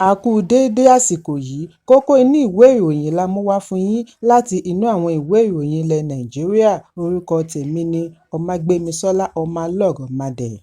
A kú déédé àsìkò yìí, kókó inú ìwé ìròyìn la mú wá fún yín láti inú àwọn ìwé ìròyìn ilẹ̀ Nàìjíríà. Orúkọ tèmi ni Ọmágbémisọ́lá Ọmọlọ́rọ̀mọdẹ̀.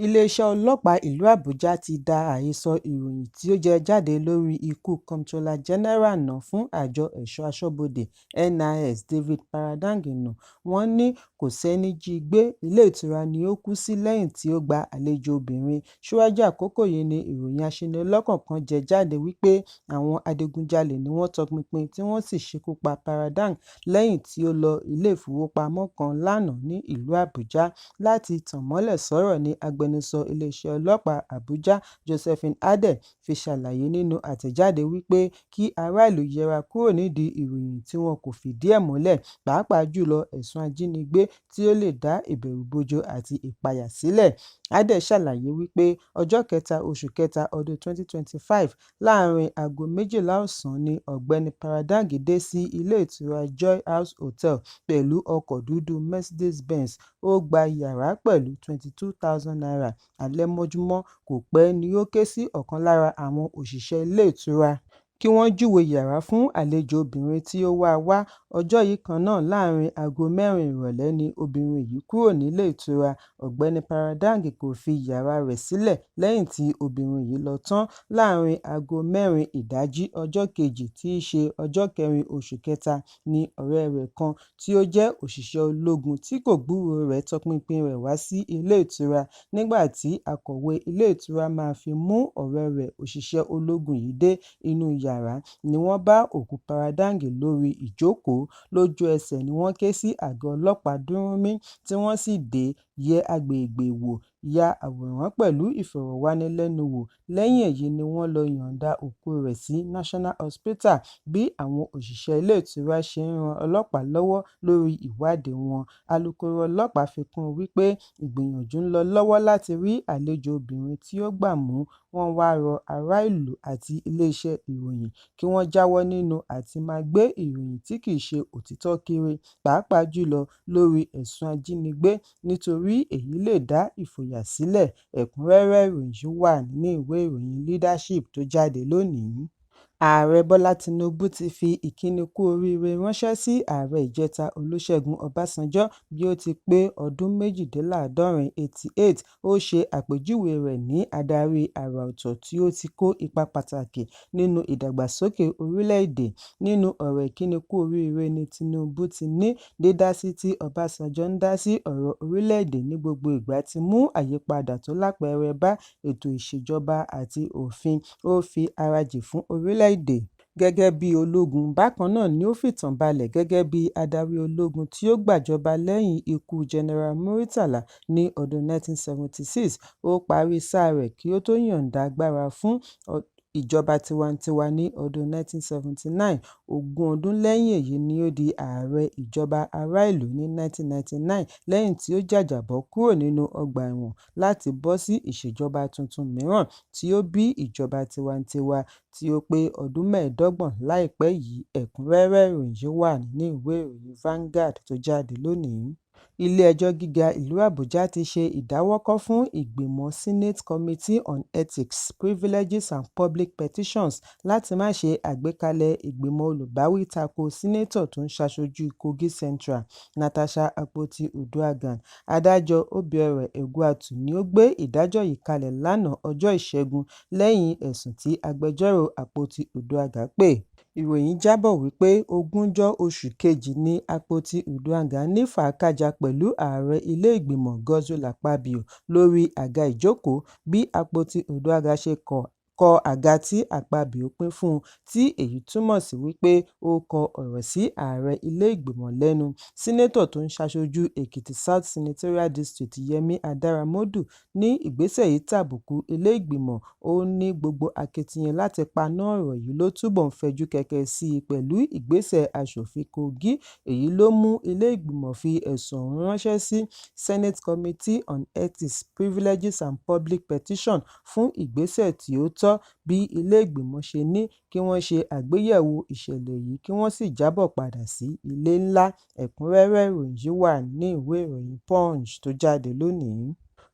Iléeṣẹ́ ọlọ́pàá ìlú Àbújá ti da àhesọ ìròyìn tí ó jẹ jáde lórí ikú Comptroller General àná fún àjọ ẹ̀ṣọ́ aṣọ́bodè NIS David Paradanghe nù. Wọ́n ní kò sẹ́ni jí gbé, ilé ìtura ni ó kú sí lẹ́yìn tí ó gba àlejò obìnrin. Síwájú àkókò yìí ni ìròyìn aṣinilọ́kàn kan jẹ jáde wípé àwọn adigunjalè ni wọ́n tọpinpin tí wọ́n sì ṣekú pa Paradanghe lẹ́yìn tí ó lọ ilé ìfowópamọ́ kan lánàá ní ìlú Àbújá. Láti tàn mọ́lẹ̀ sọ́rọ̀ ní agbẹnusọ iléeṣẹ́ ọlọ́pàá Àbújá Josephine Adeh fi ṣàlàyé nínú àtẹ̀jáde wípé kí ará ìlú yẹra kúrò nídìí ìròyìn tí wọn kò fìdí ẹ̀ múlẹ̀, pàápàá jùlọ ẹ̀sùn ajínigbé tí ó lè dá ìbẹ̀rùbojo àti ìpayà sílẹ̀. Adeh ṣàlàyé wípé ọjọ́ kẹta oṣù kẹta ọdún 2025 láàrin aago 12 ọ̀sán ni ọ̀gbẹ́ni Paradanghe dé sí ilé ìtura Joy House Hotel pẹ̀lú ọkọ̀ dúdú Mercedes Benz. Ó gba yàrá pẹ̀lú ₦22,000. Alẹ́ mọ́júmọ́ kò pẹ́ ni ó ké sí ọ̀kan lára àwọn òṣìṣẹ́ ilé ìtura kí wọ́n júwe yàrá fún àlejò obìnrin tí ó wá. Ọjọ́ yìí kan náà láàrin aago 4 ìrọ̀lẹ́ ni obìnrin yìí kúrò nílé ìtura. Ọ̀gbẹ́ni Paradanghe kò fi yàrá rẹ̀ sílẹ̀ lẹ́yìn tí obìnrin yìí lọ tán. Láàrin aago 4 ìdájí ọjọ́ kejì tí í ṣe ọjọ́ 4 oṣù kẹta ni ọ̀rẹ́ rẹ̀ kan tí ó jẹ́ òṣìṣẹ́ ológun tí kò gbúròó rẹ̀ tọpinpin rẹ̀ wá sí ilé ìtura. Nígbà tí akọ̀wé ilé ìtura máa fi mú ọ̀rẹ́ rẹ̀ òṣìṣẹ́ ológun yìí dé inú yàrá ni wọ́n bá òkú Paradanghe lórí ìjókòó. Lójú ẹsẹ̀ ni wọ́n ké sí àgọ́ ọlọ́pàá Dúrúnmí tí wọ́n sì dé yẹ agbègbè wò, ya àwòrán pẹ̀lú ìfọ̀rọ̀wánilẹ́nuwò. Lẹ́yìn èyí ni wọ́n lọ yọ̀ǹda òkú rẹ̀ sí National Hospital. Bí àwọn òṣìṣẹ́ ilé ìtura ṣe ń ran ọlọ́pàá lọ́wọ́ lórí ìwádìí wọn. Alukoro ọlọ́pàá fi kún un wípé ìgbìyànjú ń lọ lọ́wọ́ láti rí àlejò obìnrin tí ó gbà mú. Wọ́n wá rọ ará ìlú àti iléeṣẹ́ ìròyìn kí wọ́n jáwọ́ nínú àti máa gbé ìròyìn tí kìí ṣe òtítọ́ kiri, pàápàá jùlọ lórí ẹ̀sùn ajínigbé, nítorí èyí lè dá ìfòyà sílẹ̀. Ẹ̀kúnrẹ́rẹ́ ìròyìn yìí wà nínú ìwé ìròyìn Leadership tó jáde lónìí. Ààrẹ Bọ́lá Tinubu ti fi ìkíni kú oríire ránṣẹ́ sí ààrẹ ìjẹta Olúṣẹ́gun Ọbásanjọ́ bí ó ti pé ọdún 68. 88. Ó ṣe àpèjúwe rẹ̀ ní adarí àrà ọ̀tọ̀ tí ó ti kó ipa pàtàkì nínú ìdàgbàsókè orílẹ̀-èdè. Nínú ọ̀rọ̀ ìkíni kú oríire ni Tinubu ti ní dídásí tí Ọbásanjọ́ ń dá sí ọ̀rọ̀ orílẹ̀-èdè ní gbogbo ìgbà ti mú àyípadà tó lápẹẹrẹ bá ètò ìṣèjọba àti òfin. Ó fi ara jì fún orílẹ̀-èdè gẹ́gẹ́ bí ológun. Bákan náà ni ó fìtàn balẹ̀ gẹ́gẹ́ bí adarí ológun tí ó gbàjọba lẹ́yìn ikú General Muritàlá ní ọdún 1976. Ó parí sáà rẹ̀ kí ó tó yọ̀ǹda agbára fún ìjọba tiwantiwa ní ọdún 1979. Ogún ọdún lẹ́yìn èyí ni ó di ààrẹ ìjọba ará ìlú ní 1999 lẹ́yìn tí ó jàjàbọ́ kúrò nínú ọgbà ẹ̀wọ̀n láti bọ́ sí ìṣèjọba tuntun mìíràn tí ó bí ìjọba tiwantiwa tí ó pé ọdún 25 láìpẹ́ yìí. Ẹ̀kúnrẹ́rẹ́ ìròyìn yìí wà nínú ìwé ìròyìn Vanguard tó jáde lónìí. Ilé-ẹjọ́ gíga ìlú Àbújá ti ṣe ìdáwọ́kọ̀ fún ìgbìmọ̀ Senate Committee on Ethics, Privileges and Public Petitions láti má ṣe àgbékalẹ̀ ìgbìmọ̀ olùbáwí tako sínétọ̀ tó ń ṣaṣojú Kogi Central, Natasha Akpoti-Uduaghan. Adájọ́ Obiore Egwuatu ni ó gbé ìdájọ́ yìí kalẹ̀ lánàá ọjọ́ Ìṣẹ́gun lẹ́yìn ẹ̀sùn tí agbẹjọ́rò Akpoti-Uduaghan pè. Ìròyìn jábọ̀ wípé 20 oṣù kejì ni Akpoti-Uduaghan ní fàákàjà pẹ̀lú ààrẹ ilé-ìgbìmọ̀ Godswill Akpabio lórí àga ìjókòó. Bí Akpoti-Uduaghan ṣe kọ àga tí Akpabio pín fún un, tí èyí túmọ̀ sí wípé ó kọ ọ̀rọ̀ sí ààrẹ ilé-ìgbìmọ̀ lẹ́nu. Sínétọ̀ tó ń ṣaṣojú Èkìtì South Senatorial District Yẹmí Adaramodu ní ìgbésẹ̀ yìí tàbùkù ilé-ìgbìmọ̀. Ó ní gbogbo akitiyan láti paná ọ̀rọ̀ yìí ló túbọ̀ ń fẹjú kẹ̀kẹ̀ sí i pẹ̀lú ìgbésẹ̀ aṣòfin Kogi. Èyí ló mú ilé-ìgbìmọ̀ fi ẹ̀sùn ọ̀hún ránṣẹ́ sí Senate Committee on Ethics, Privileges and Public Petitions fún ìgbésẹ̀ tí ó tọ́. Bí ilé-ìgbìmọ̀ ṣe ní kí wọ́n ṣe àgbéyẹ̀wò ìṣẹ̀lẹ̀ yìí kí wọ́n sì jábọ̀ padà sí ilé ńlá. Ẹ̀kúnrẹ́rẹ́ ìròyìn yìí wà ní ìwé ìròyìn Punch tó jáde lónìí.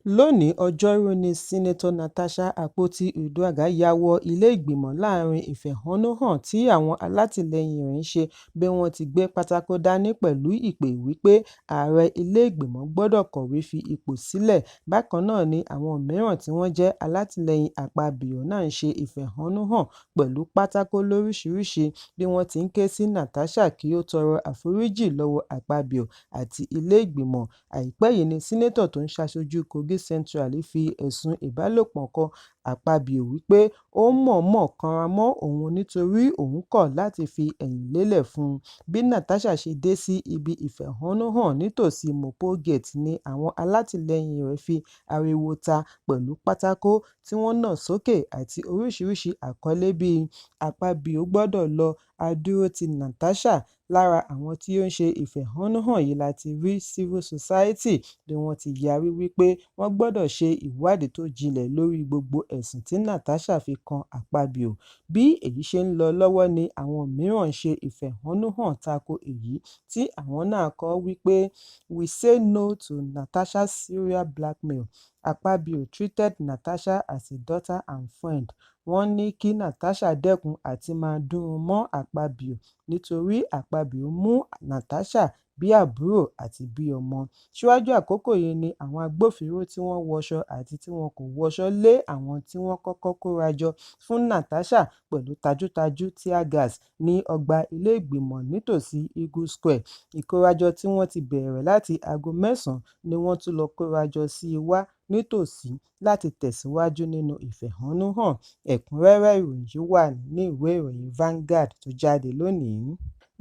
Lónìí ọjọ́rú ni sínátọ̀ Natasha Akpoti-Uduaghan ya wọ ilé-ìgbìmọ̀ láàrin ìfẹ̀hónúhàn tí àwọn alátìlẹyìn rẹ̀ ń ṣe bí wọ́n ti gbé pátákó dání pẹ̀lú ìpè wípé ààrẹ ilé-ìgbìmọ̀ gbọdọ̀ kọ̀wé fi ipò sílẹ̀. Bákan náà ni àwọn mìíràn tí wọ́n jẹ́ alátìlẹyìn Akpabio náà ń ṣe ìfẹ̀hónúhàn pẹ̀lú pátákó lóríṣiríṣi bí wọ́n ti ń ké sí Natasha kí ó tọrọ àforíjì lọ́wọ́ Akpabio àti ilé-ìgbìmọ̀. Àìpẹ́ yìí ni sínátọ̀ tó ń ṣaṣojú Kogi Central fi ẹ̀sùn ìbálòpọ̀ kan Akpabio wípé ó mọ̀ọ́mọ̀ kanra mọ́ òun nítorí òun kọ̀ láti fi ẹ̀yìn lélẹ̀ fún un. Bí Natasha ṣe dé sí ibi ìfẹ̀hónúhàn nítòsí Mopo Gate ni àwọn alátìlẹyìn rẹ̀ fi ariwo ta pẹ̀lú pátákó tí wọ́n nà sókè àti oríṣiríṣi àkọlé bíi "Akpabio gbọdọ̀ lọ, a dúró ti Natasha". Lára àwọn tí ó ń ṣe ìfẹ̀hónúhàn yìí láti rí Civil Society bí wọ́n ti yarí wípé wọ́n gbọdọ̀ ṣe ìwádìí tó jinlẹ̀ lórí gbogbo ẹ̀sùn tí Natasha fi kan Akpabio. Bí èyí ṣe ń lọ lọ́wọ́ ni àwọn mìíràn ń ṣe ìfẹ̀hónúhàn tako èyí tí àwọn náà kọ wípé "We say no to Natasha's serial blackmail. Akpabio treated Natasha as a daughter and friend." Wọ́n ní kí Natasha dẹ́kun àti máa dúnrún mọ́ Akpabio nítorí Akpabio mú Natasha bí àbúrò àti bí ọmọ. Síwájú àkókò yìí ni àwọn agbófinró tí wọ́n wọṣọ àti tí wọn kò wọṣọ lé àwọn tí wọ́n kọ́kọ́ kórajọ fún Natasha pẹ̀lú tajútajú tear gas ní ọgbà ilé-ìgbìmọ̀ nítòsí Eagle Square. Ìkórajọ tí wọ́n ti bẹ̀rẹ̀ láti aago 9 ni wọ́n tún lọ kórajọ sí i wá nítòsí láti tẹ̀síwájú nínú ìfẹ̀hónúhàn. Ẹ̀kúnrẹ́rẹ́ ìròyìn yìí wà nínú ìwé ìròyìn Vanguard tó jáde lónìí.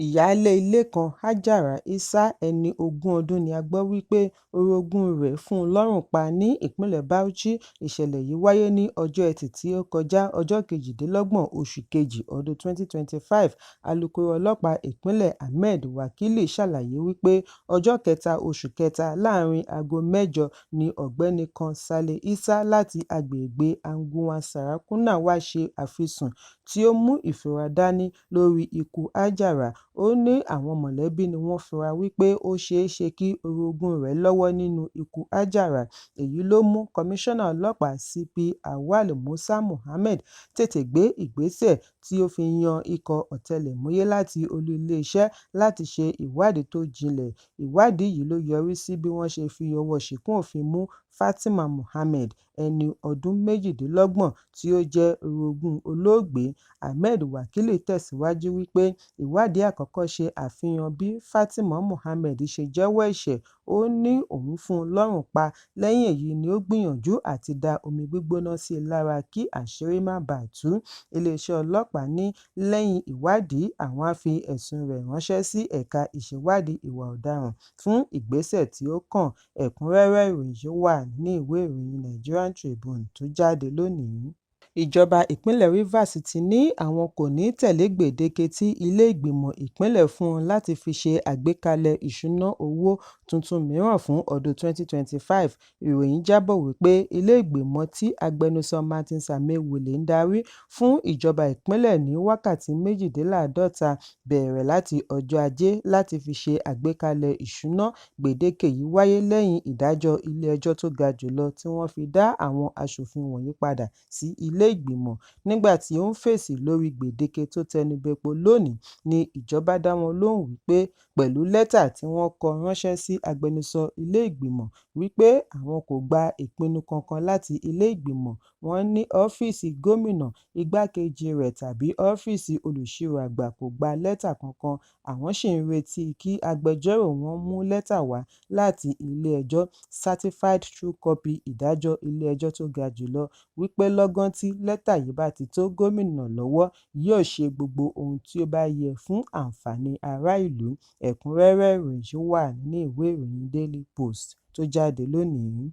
Ìyáálé ilé kan Hajara Isa, ẹni 20 ọdún ni a gbọ́ wípé orogún rẹ̀ fún un lọ́rùn pa ní ìpínlẹ̀ Bauchi. Ìṣẹ̀lẹ̀ yìí wáyé ní ọjọ́ Ẹtì tí ó kọjá ọjọ́ 28 oṣù kejì ọdún 2025. Alukoro ọlọ́pàá ìpínlẹ̀ Ahmed Wakili ṣàlàyé wípé ọjọ́ kẹta oṣù kẹta láàrin aago 8 ni ọ̀gbẹ́ni kan Saleh Isa láti agbègbè Anguwan Sarakuna wá ṣe àfisùn tí ó mú ìfura dání lórí ikú Hajara. Ó ní àwọn mọ̀lẹ́bí ni wọ́n fura wípé ó ṣeé ṣe kí orogún rẹ̀ lọ́wọ́ nínú ikú Hajara. Èyí ló mú kọmíṣánná ọlọ́pàá CP Awal Musa Mohammed tètè gbé ìgbésẹ̀ tí ó fi yan ikọ̀ ọ̀tẹlẹ̀múyẹ́ láti olú iléeṣẹ́ láti ṣe ìwádìí tó jinlẹ̀. Ìwádìí yìí ló yọrí sí bí wọ́n ṣe fi ọwọ́ ṣìkún òfin mú Fatima Muhammed, ẹni ọdún 28 tí ó jẹ́ orogún olóògbé. Ahmed Wakili tẹ̀síwájú wípé ìwádìí àkọ́kọ́ ṣe àfihàn bí Fatima Muhammed ṣe jẹ́wọ́ ẹ̀ṣẹ̀. Ó ní òun fún un lọ́rùn pa. Lẹ́yìn èyí ni ó gbìyànjú àti da omi gbígbóná sí i lára kí àṣírí má bàa tú. Iléeṣẹ́ ọlọ́pàá ní lẹ́yìn ìwádìí àwọn á fi ẹ̀sùn rẹ̀ ránṣẹ́ sí ẹ̀ka ìṣèwádìí ìwà ọ̀daràn fún ìgbésẹ̀ tí ó kàn. Ẹ̀kúnrẹ́rẹ́ ìròyìn yìí wà ní ìwé ìròyìn Nigerian Tribune tó jáde lónìí. Ìjọba ìpínlẹ̀ Rivers ti ní àwọn kò ní tẹ̀lé gbèdéke tí ilé-ìgbìmọ̀ ìpínlẹ̀ fún wọn láti fi ṣe àgbékalẹ̀ ìṣúná owó tuntun mìíràn fún ọdún 2025. Ìròyìn jábọ̀ wípé ilé-ìgbìmọ̀ tí agbẹnusọ Martin Samewule ń darí fún ìjọba ìpínlẹ̀ ní wákàtí 48 bẹ̀rẹ̀ láti ọjọ́ Ajé láti fi ṣe àgbékalẹ̀ ìṣúná. Gbèdéke yìí wáyé lẹ́yìn ìdájọ́ ilé-ẹjọ́ tó ga jùlọ tí wọ́n fi dá àwọn aṣòfin wọ̀nyí padà sí ilé-ìgbìmọ̀. Nígbà tí ó ń fèsì lórí gbèdéke tó tẹnubẹ́po lónìí ni ìjọba dá wọn lóhùn wípé pẹ̀lú lẹ́tà tí wọ́n kọ ránṣẹ́ sí agbẹnusọ ilé-ìgbìmọ̀ wípé àwọn kò gba ìpinnu kankan láti ilé-ìgbìmọ̀. Wọ́n ní ọ́fíìsì gómìnà, igbákejì rẹ̀ tàbí ọ́fíìsì olùṣírò àgbà kò gba lẹ́tà kankan. Àwọn ṣì ń retí kí agbẹjọ́rò wọn mú lẹ́tà wá láti ilé-ẹjọ́ Certified True Copy ìdájọ́ ilé-ẹjọ́ tó ga jùlọ wípé lọ́gán tí lẹ́tà yìí bá ti tó gómìnà lọ́wọ́ yóò ṣe gbogbo ohun tí ó bá yẹ fún àǹfààní ará ìlú. Ẹ̀kúnrẹ́rẹ́ ìròyìn yìí wà ní ìwé ìròyìn Daily Post tó jáde lónìí.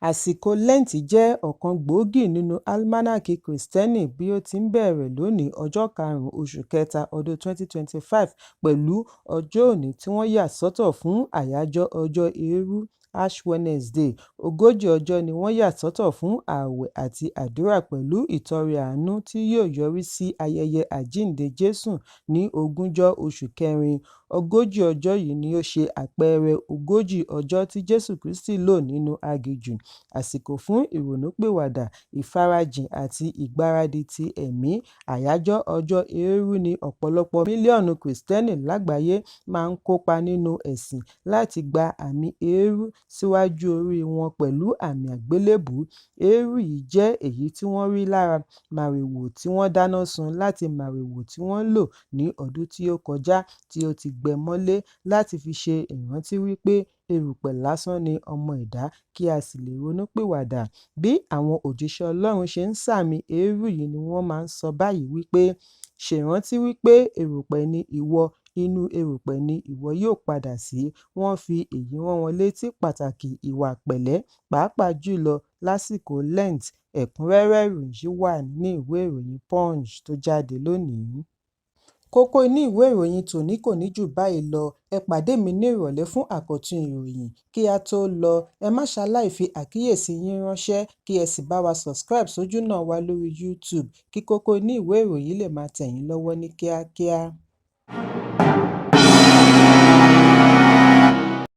Àsìkò Lẹ́ǹtì jẹ́ ọ̀kan gbòógì nínú Almanaki Kristẹni bí ó ti ń bẹ̀rẹ̀ lónìí ọjọ́ 5 oṣù kẹta ọdún 2025 pẹ̀lú ọjọ́ òní tí wọ́n yà sọ́tọ̀ fún àyájọ́ ọjọ́ eérú Ash Wednesday. Ogójì ọjọ́ ni wọ́n yà sọ́tọ̀ fún ààwẹ̀ àti àdúrà pẹ̀lú ìtọrẹ àánú tí yóò yọrí sí ayẹyẹ àjíǹde Jésù ní 20 oṣù kẹrin. Ogójì ọjọ́ yìí ni ó ṣe àpẹẹrẹ ogójì ọjọ́ tí Jésù Kristi lò nínú aginjù, àsìkò fún ìrònúpìwàdà, ìfarajìn àti ìgbáradì ti ẹ̀mí. Àyájọ́ ọjọ́ eérú ni ọ̀pọ̀lọpọ̀ mílíọ̀nù Kìrìsìtẹ́nì lágbàáyé máa ń kópa nínú ẹ̀sìn láti gba àmì eérú síwájú orí wọn pẹ̀lú àmì àgbélébùú. Eérú yìí jẹ́ èyí tí wọ́n rí lára màrìwò tí wọ́n dáná sun láti màrìwò tí wọ́n lò ní ọdún tí ó kọjá tí ó ti gbẹ mọ́lé, láti fi ṣe ìrántí wípé erùpẹ̀ lásán ni ọmọ ẹ̀dá, kí a sì lè ronúpìwàdà. Bí àwọn òjíṣẹ́ Ọlọ́run ṣe ń sàmì eérú yìí ni wọ́n máa ń sọ báyìí wípé, ṣèrántí wípé erùpẹ̀ ni ìwọ, inú erùpẹ̀ ni ìwọ yóò padà sí. Wọ́n fi èyí rán wọn létí pàtàkì ìwà pẹ̀lẹ́, pàápàá jùlọ lásìkò Lent. Ẹ̀kúnrẹ́rẹ́ ìròyìn yìí wà ní ìwé ìròyìn Punch tó jáde lónìí. Kókó inú ìwé ìròyìn tòní kò ní jù báyìí lọ. Ẹ pàdé mi ní ìrọ̀lẹ́ fún àkọ́tún ìròyìn. Kí a tó lọ, ẹ má ṣaláì fi àkíyèsí yín ránṣẹ́, kí ẹ sì bá wa subscribe sójú náà wa lórí YouTube, kí kókó inú ìwé ìròyìn lè máa tẹ̀ yín lọ́wọ́ ní kíákíá.